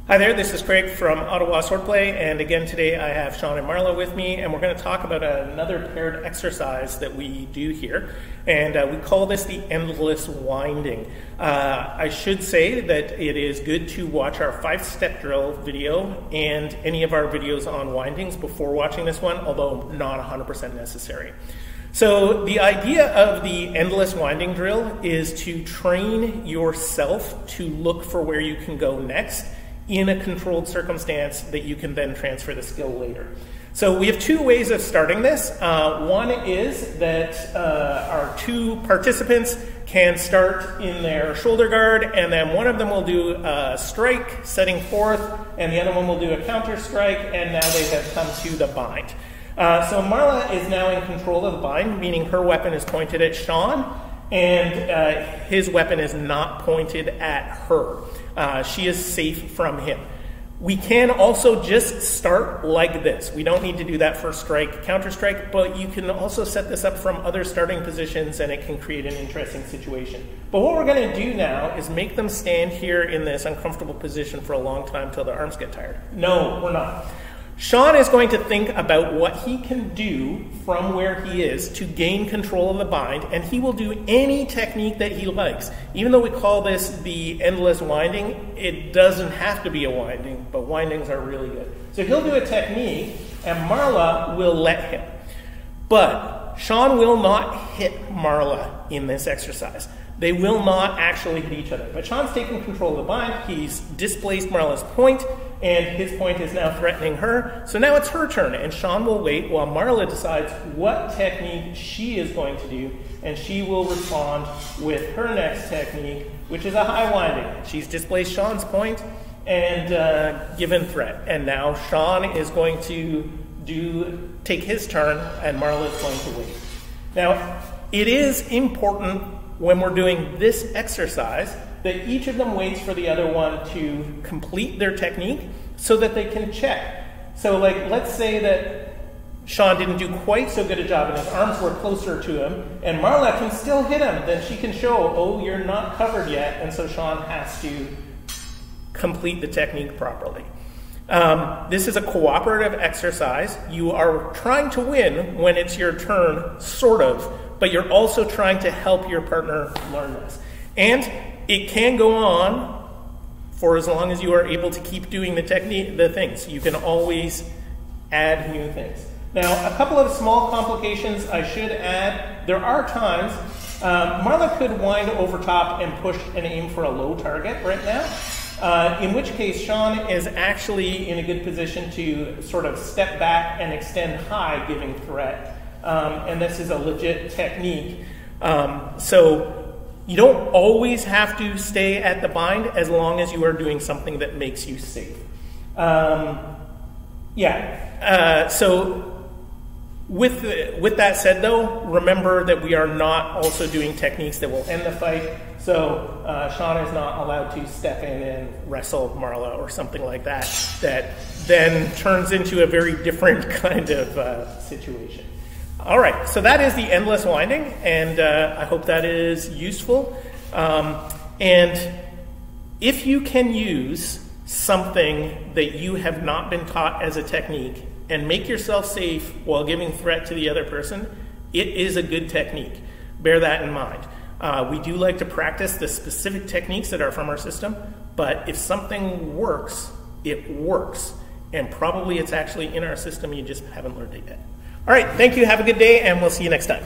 Hi there, this is Craig from Ottawa Swordplay, and again today I have Sean and Marla with me, and we're going to talk about another paired exercise that we do here, and we call this the endless winding. I should say that it is good to watch our 5-step drill video and any of our videos on windings before watching this one, although not 100% necessary. So the idea of the endless winding drill is to train yourself to look for where you can go next in a controlled circumstance that you can then transfer the skill later. So we have two ways of starting this. One is that our two participants can start in their shoulder guard, and then one of them will do a strike, setting forth, and the other one will do a counter strike, and now they have come to the bind. So Marla is now in control of the bind, meaning her weapon is pointed at Sean, and his weapon is not pointed at her. She is safe from him. We can also just start like this. We don't need to do that for strike, counter strike, but you can also set this up from other starting positions and it can create an interesting situation. But what we're going to do now is make them stand here in this uncomfortable position for a long time till their arms get tired. No, we're not. Sean is going to think about what he can do from where he is to gain control of the bind, and he will do any technique that he likes. Even though we call this the endless winding, it doesn't have to be a winding, but windings are really good. So he'll do a technique, and Marla will let him. But Sean will not hit Marla in this exercise. They will not actually hit each other. But Sean's taking control of the bind. He's displaced Marla's point, and his point is now threatening her. So now it's her turn, and Sean will wait while Marla decides what technique she is going to do, and she will respond with her next technique, which is a high winding. She's displaced Sean's point and given threat. And now Sean is going to take his turn, and Marla is going to wait. Now, it is important when we're doing this exercise that each of them waits for the other one to complete their technique so that they can check. So like, let's say that Sean didn't do quite so good a job and his arms were closer to him, and Marla can still hit him. Then she can show, oh, you're not covered yet, and so Sean has to complete the technique properly. This is a cooperative exercise. You are trying to win when it's your turn, sort of, but you're also trying to help your partner learn this. And it can go on for as long as you are able to keep doing the things. You can always add new things. Now, a couple of small complications I should add. There are times Marla could wind over top and push and aim for a low target right now, in which case Sean is actually in a good position to sort of step back and extend high, giving threat. And this is a legit technique. So you don't always have to stay at the bind as long as you are doing something that makes you safe. So with that said, though, remember that we are not also doing techniques that will end the fight. So Sean is not allowed to step in and wrestle Marla or something like that, that then turns into a very different kind of situation. All right, so that is the endless winding, and I hope that is useful. And if you can use something that you have not been taught as a technique and make yourself safe while giving threat to the other person, it is a good technique. Bear that in mind. We do like to practice the specific techniques that are from our system, but if something works, it works. And probably it's actually in our system, you just haven't learned it yet. All right, thank you, have a good day, and we'll see you next time.